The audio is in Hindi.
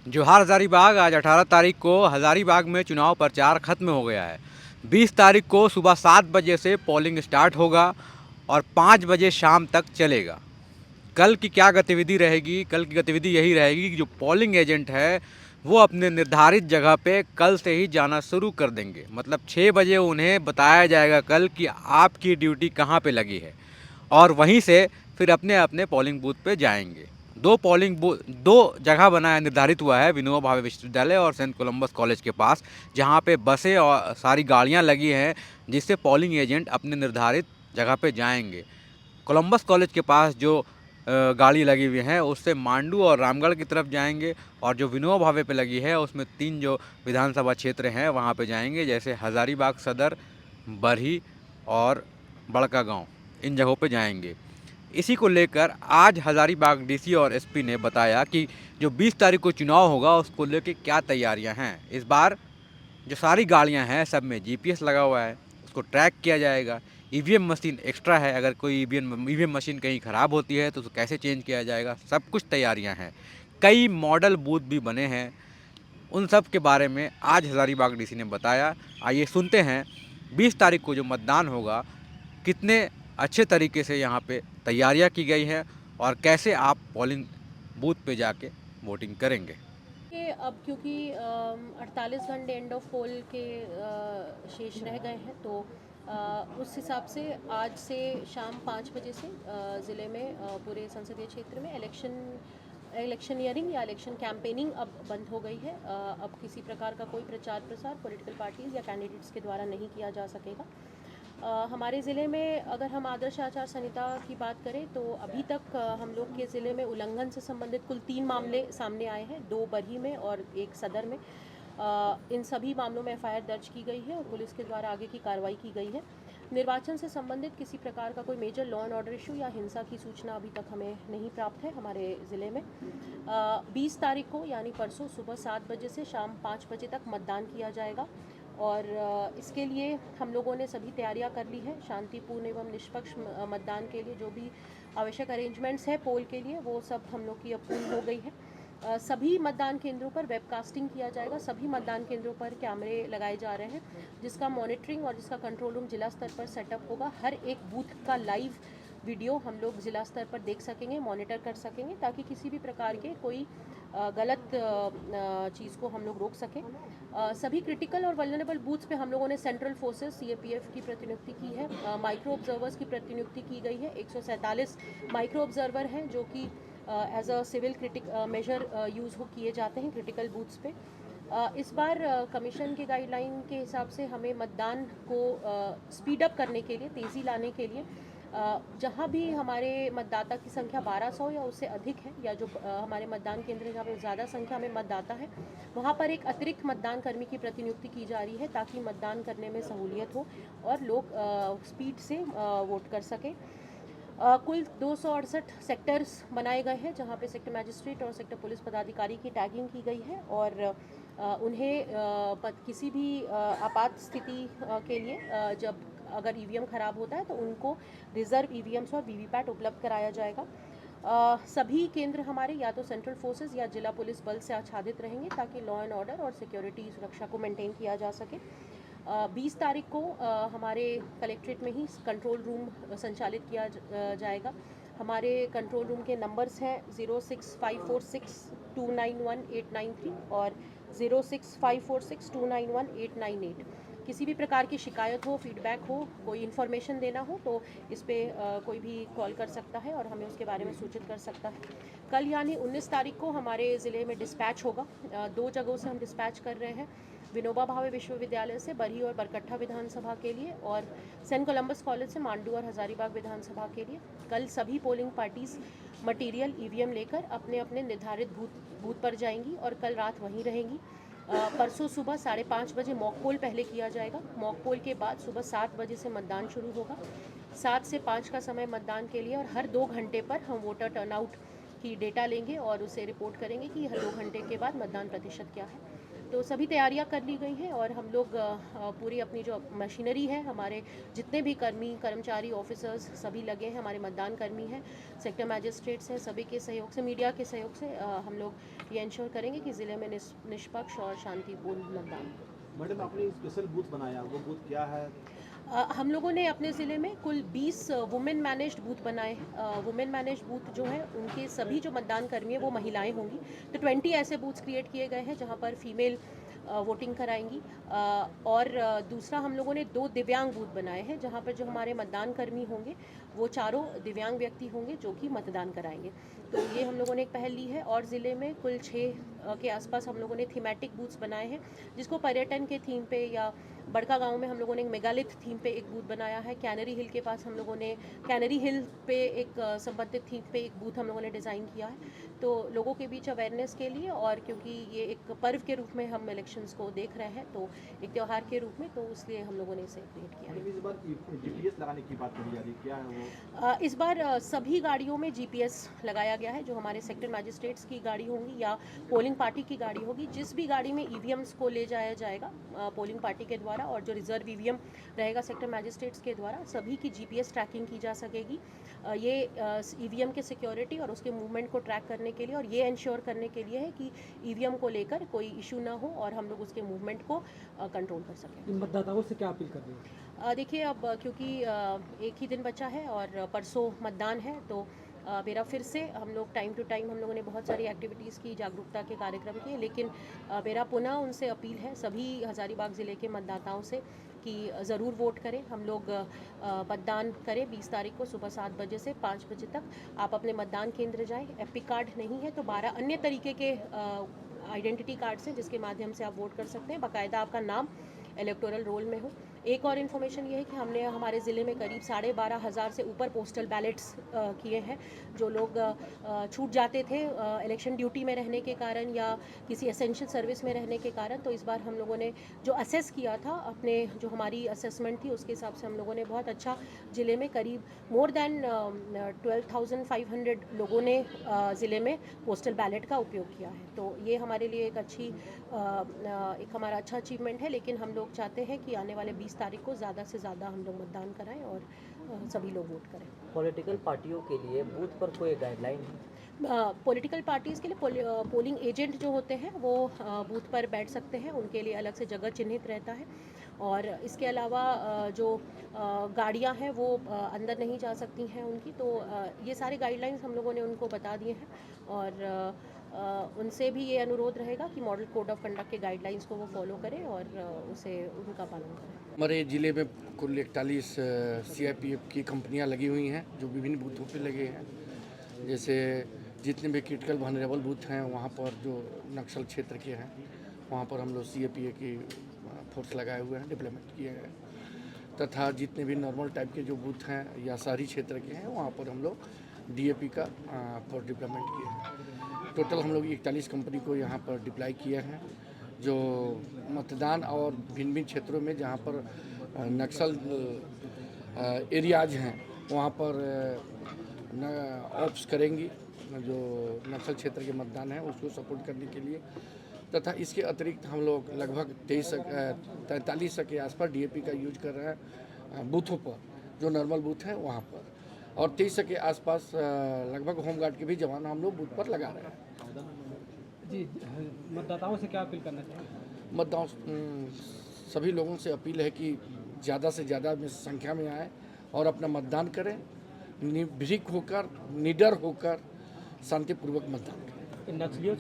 जोहार हज़ारीबाग। आज 18 तारीख को हज़ारीबाग में चुनाव प्रचार खत्म हो गया है। 20 तारीख को सुबह 7 बजे से पोलिंग स्टार्ट होगा और 5 बजे शाम तक चलेगा। कल की क्या गतिविधि रहेगी? कल की गतिविधि यही रहेगी कि जो पोलिंग एजेंट है वो अपने निर्धारित जगह पे कल से ही जाना शुरू कर देंगे। मतलब 6 बजे उन्हें बताया जाएगा कल कि आपकी ड्यूटी कहाँ पे लगी है और वहीं से फिर अपने अपने पोलिंग बूथ पे जाएंगे। दो जगह बना है, निर्धारित हुआ है, विनोबा भावे विश्वविद्यालय और सेंट कोलंबस कॉलेज के पास, जहाँ पे बसें और सारी गाड़ियाँ लगी हैं, जिससे पोलिंग एजेंट अपने निर्धारित जगह पे जाएंगे। कोलंबस कॉलेज के पास जो गाड़ी लगी हुई हैं उससे मांडू और रामगढ़ की तरफ जाएंगे, और जो विनोबा भावे पे लगी है उसमें 3 जो विधानसभा क्षेत्र हैं वहाँ पे जाएंगे, जैसे हज़ारीबाग सदर, बरही और बड़का गांव, इन जगहों पे जाएंगे। इसी को लेकर आज हज़ारीबाग डीसी और एसपी ने बताया कि जो 20 तारीख को चुनाव होगा उसको लेकर क्या तैयारियां हैं। इस बार जो सारी गाड़ियां हैं सब में जीपीएस लगा हुआ है, उसको ट्रैक किया जाएगा। ईवीएम मशीन एक्स्ट्रा है, अगर कोई ईवीएम मशीन कहीं ख़राब होती है तो उसको कैसे चेंज किया जाएगा, सब कुछ तैयारियां हैं। कई मॉडल बूथ भी बने हैं, उन सब के बारे में आज हज़ारीबाग डीसी ने बताया। आइए सुनते हैं 20 तारीख को जो मतदान होगा कितने अच्छे तरीके से यहाँ पे तैयारियाँ की गई हैं और कैसे आप पोलिंग बूथ पे जाके वोटिंग करेंगे। कि अब क्योंकि 48 घंटे एंड ऑफ पोल के शेष रह गए हैं, तो उस हिसाब से आज से शाम 5 बजे से ज़िले में पूरे संसदीय क्षेत्र में इलेक्शनियरिंग या इलेक्शन कैंपेनिंग अब बंद हो गई है। अब किसी प्रकार का कोई प्रचार प्रसार पॉलिटिकल पार्टीज़ या कैंडिडेट्स के द्वारा नहीं किया जा सकेगा। हमारे ज़िले में अगर हम आदर्श आचार संहिता की बात करें तो अभी तक हम लोग के ज़िले में उल्लंघन से संबंधित कुल 3 मामले सामने आए हैं, 2 बरही में और 1 सदर में। इन सभी मामलों में एफआईआर दर्ज की गई है और पुलिस के द्वारा आगे की कार्रवाई की गई है। निर्वाचन से संबंधित किसी प्रकार का कोई major law and order issue या हिंसा की सूचना अभी तक हमें नहीं प्राप्त है हमारे ज़िले में। 20 तारीख को यानी परसों सुबह 7 बजे से शाम 5 बजे तक मतदान किया जाएगा और इसके लिए हम लोगों ने सभी तैयारियां कर ली है। शांतिपूर्ण एवं निष्पक्ष मतदान के लिए जो भी आवश्यक अरेंजमेंट्स है पोल के लिए, वो सब हम लोग की अब पूर्ण हो गई है। सभी मतदान केंद्रों पर वेबकास्टिंग किया जाएगा, सभी मतदान केंद्रों पर कैमरे लगाए जा रहे हैं, जिसका मॉनिटरिंग और जिसका कंट्रोल रूम जिला स्तर पर सेटअप होगा। हर एक बूथ का लाइव वीडियो हम लोग ज़िला स्तर पर देख सकेंगे, मॉनिटर कर सकेंगे, ताकि किसी भी प्रकार के कोई गलत चीज़ को हम लोग रोक सकें। सभी क्रिटिकल और वल्नरेबल बूथ्स पे हम लोगों ने सेंट्रल फोर्सेस सीएपीएफ की प्रतिनियुक्ति की है। माइक्रो ऑब्जर्वर्स की प्रतिनियुक्ति की गई है। 147 माइक्रो ऑब्जर्वर हैं जो कि as a civil critic major use हो किए जाते हैं क्रिटिकल बूथ्स पे। इस बार कमीशन के गाइडलाइन के हिसाब से हमें मतदान को स्पीड अप करने के लिए, तेज़ी लाने के लिए, जहाँ भी हमारे मतदाता की संख्या 1200 या उससे अधिक है, या जो हमारे मतदान केंद्र हैं जहाँ पर ज़्यादा संख्या में मतदाता है, वहाँ पर एक अतिरिक्त मतदान कर्मी की प्रतिनियुक्ति की जा रही है, ताकि मतदान करने में सहूलियत हो और लोग स्पीड से वोट कर सकें। कुल 268 सेक्टर्स बनाए गए हैं, जहाँ पे सेक्टर मजिस्ट्रेट और सेक्टर पुलिस पदाधिकारी की टैगिंग की गई है और उन्हें किसी भी आपात स्थिति के लिए जब अगर ईवीएम ख़राब होता है तो उनको रिज़र्व ईवीएम्स और वीवीपैट उपलब्ध कराया जाएगा। सभी केंद्र हमारे या तो सेंट्रल फोर्सेस या जिला पुलिस बल से आच्छादित रहेंगे, ताकि लॉ एंड ऑर्डर और सिक्योरिटी सुरक्षा को मेंटेन किया जा सके। 20 तारीख को हमारे कलेक्ट्रेट में ही कंट्रोल रूम संचालित किया जाएगा। हमारे कंट्रोल रूम के नंबर्स हैं 06546291 और 06546291 किसी भी प्रकार की शिकायत हो, फीडबैक हो, कोई इन्फॉर्मेशन देना हो तो इस पर कोई भी कॉल कर सकता है और हमें उसके बारे में सूचित कर सकता है। कल यानी 19 तारीख को हमारे ज़िले में डिस्पैच होगा। 2 जगहों से हम डिस्पैच कर रहे हैं, विनोबा भावे विश्वविद्यालय से बरही और बरकट्ठा विधानसभा के लिए और सेंट कोलंबस कॉलेज से मांडू और हज़ारीबाग विधानसभा के लिए। कल सभी पोलिंग पार्टीज़ मटेरियल ईवीएम लेकर अपने अपने निर्धारित बूथ पर जाएंगी और कल रात वहीं रहेंगी। परसों सुबह 5:30 बजे मॉक पोल पहले किया जाएगा। मॉक पोल के बाद सुबह 7 बजे से मतदान शुरू होगा। 7 से 5 का समय मतदान के लिए और हर 2 घंटे पर हम वोटर टर्नआउट की डेटा लेंगे और उसे रिपोर्ट करेंगे कि हर 2 घंटे के बाद मतदान प्रतिशत क्या है। तो सभी तैयारियां कर ली गई हैं और हम लोग पूरी अपनी जो मशीनरी है, हमारे जितने भी कर्मचारी ऑफिसर्स सभी लगे हैं, हमारे मतदान कर्मी हैं, सेक्टर मैजिस्ट्रेट्स हैं, सभी के सहयोग से, मीडिया के सहयोग से हम लोग ये इंश्योर करेंगे कि ज़िले में निष्पक्ष और शांतिपूर्ण मतदान हो। मैडम, आपने स्पेशल बूथ बनाया, वो बूथ क्या है? हम लोगों ने अपने ज़िले में कुल 20 वुमेन मैनेज्ड बूथ बनाए हैं। वुमेन मैनेज्ड बूथ जो है उनके सभी जो मतदान कर्मी हैं वो महिलाएं होंगी, तो 20 ऐसे बूथ्स क्रिएट किए गए हैं जहां पर फीमेल वोटिंग कराएंगी। और दूसरा हम लोगों ने 2 दिव्यांग बूथ बनाए हैं जहां पर जो हमारे मतदान कर्मी होंगे वो चारों दिव्यांग व्यक्ति होंगे जो कि मतदान कराएंगे। तो ये हम लोगों ने एक पहल ली है और ज़िले में कुल 6 के आसपास हम लोगों ने थीमेटिक बूथ्स बनाए हैं, जिसको पर्यटन के थीम पे, या बड़का गांव में हम लोगों ने एक मेगालिथ थीम पे एक बूथ बनाया है। कैनरी हिल के पास हम लोगों ने कैनरी हिल पे एक संबंधित थीम पे एक बूथ हम लोगों ने डिज़ाइन किया है, तो लोगों के बीच अवेयरनेस के लिए, और क्योंकि ये एक पर्व के रूप में हम इलेक्शंस को देख रहे हैं, तो एक त्यौहार के रूप में, तो इसलिए हम लोगों ने इसे क्रिएट किया है। इस बार जीपीएस लगाने की बात कही जा रही है, क्या है वो? इस बार सभी गाड़ियों में जीपीएस लगाया गया है, जो हमारे सेक्टर मैजिस्ट्रेट्स की गाड़ी होंगी या पोलिंग पार्टी की गाड़ी होगी। जिस भी गाड़ी में ईवीएम्स को ले जाया जाएगा पोलिंग पार्टी के द्वारा, और जो रिजर्व ईवीएम रहेगा सेक्टर मैजिस्ट्रेट्स के द्वारा, सभी की जीपीएस ट्रैकिंग की जा सकेगी। ये ईवीएम के सिक्योरिटी और उसके मूवमेंट को ट्रैक करने के लिए, और ये इंश्योर करने के लिए है कि ईवीएम को लेकर कोई इशू ना हो और हम लोग उसके मूवमेंट को कंट्रोल कर सकें। मतदाताओं से क्या अपील कर रही है? देखिए, अब क्योंकि एक ही दिन बचा है और परसों मतदान है, तो मेरा फिर से, हम लोग टाइम टू टाइम हम लोगों ने बहुत सारी एक्टिविटीज़ की, जागरूकता के कार्यक्रम किए, लेकिन मेरा पुनः उनसे अपील है, सभी हज़ारीबाग ज़िले के मतदाताओं से, कि ज़रूर वोट करें। हम लोग मतदान करें 20 तारीख को सुबह 7 बजे से 5 बजे तक। आप अपने मतदान केंद्र जाएं। एपिक कार्ड नहीं है तो 12 अन्य तरीके के आइडेंटिटी कार्ड्स हैं जिसके माध्यम से आप वोट कर सकते हैं। बाकायदा आपका नाम इलेक्टोरल रोल में हो। एक और इन्फॉर्मेशन ये है कि हमने हमारे ज़िले में करीब 12,500 से ऊपर पोस्टल बैलेट्स किए हैं। जो लोग छूट जाते थे इलेक्शन ड्यूटी में रहने के कारण या किसी एसेंशियल सर्विस में रहने के कारण, तो इस बार हम लोगों ने जो असेस किया था, अपने जो हमारी असेसमेंट थी उसके हिसाब से हम लोगों ने बहुत अच्छा, ज़िले में करीब मोर देन 12,500 लोगों ने ज़िले में पोस्टल बैलेट का उपयोग किया है। तो ये हमारे लिए एक अच्छी एक हमारा अच्छा अचीवमेंट है, लेकिन हम लोग चाहते हैं कि आने वाले 20 तारीख को ज़्यादा से ज़्यादा हम लोग मतदान कराएं और सभी लोग वोट करें। पॉलिटिकल पार्टियों के लिए बूथ पर कोई गाइडलाइन है? पॉलिटिकल पार्टीज़ के लिए पोलिंग एजेंट जो होते हैं वो बूथ पर बैठ सकते हैं, उनके लिए अलग से जगह चिन्हित रहता है। और इसके अलावा जो गाड़ियां हैं वो अंदर नहीं जा सकती हैं उनकी, तो ये सारे गाइडलाइंस हम लोगों ने उनको बता दिए हैं, और उनसे भी ये अनुरोध रहेगा कि मॉडल कोड ऑफ कंडक्ट के गाइडलाइंस को वो फॉलो करें और उसे उनका पालन करें। हमारे ज़िले में कुल 41 CIPF की कंपनियां लगी हुई हैं जो विभिन्न बूथों पे लगे हैं। जैसे जितने भी क्रिटिकल वनरेबल बूथ हैं वहाँ पर जो नक्सल क्षेत्र के हैं वहाँ पर हम लोग CAPA की फोर्स लगाए हुए हैं, डिप्लॉयमेंट किए हैं। तथा जितने भी नॉर्मल टाइप के जो बूथ हैं या शहरी क्षेत्र के हैं वहाँ पर हम लोग DAP का फोर्स डिप्लॉयमेंट किए हैं। टोटल हम लोग 41 कंपनी को यहाँ पर डिप्लॉय किए हैं, जो मतदान और भिन्न भिन्न क्षेत्रों में जहाँ पर नक्सल एरियाज हैं वहाँ पर ऑप्स करेंगी, जो नक्सल क्षेत्र के मतदान है उसको सपोर्ट करने के लिए। तथा इसके अतिरिक्त हम लोग लगभग 43 के आसपास DAP का यूज कर रहे हैं बूथों पर, जो नॉर्मल बूथ हैं वहाँ पर, और 23 के आसपास लगभग होमगार्ड के भी जवान हम लोग बूथ पर लगा रहे हैं। जी, मतदाताओं से क्या अपील करना चाहिए? मतदाताओं सभी लोगों से अपील है कि ज़्यादा से ज़्यादा संख्या में आए और अपना मतदान करें, निर्भीक होकर, निडर होकर, शांतिपूर्वक मतदान करें। नक्सलियों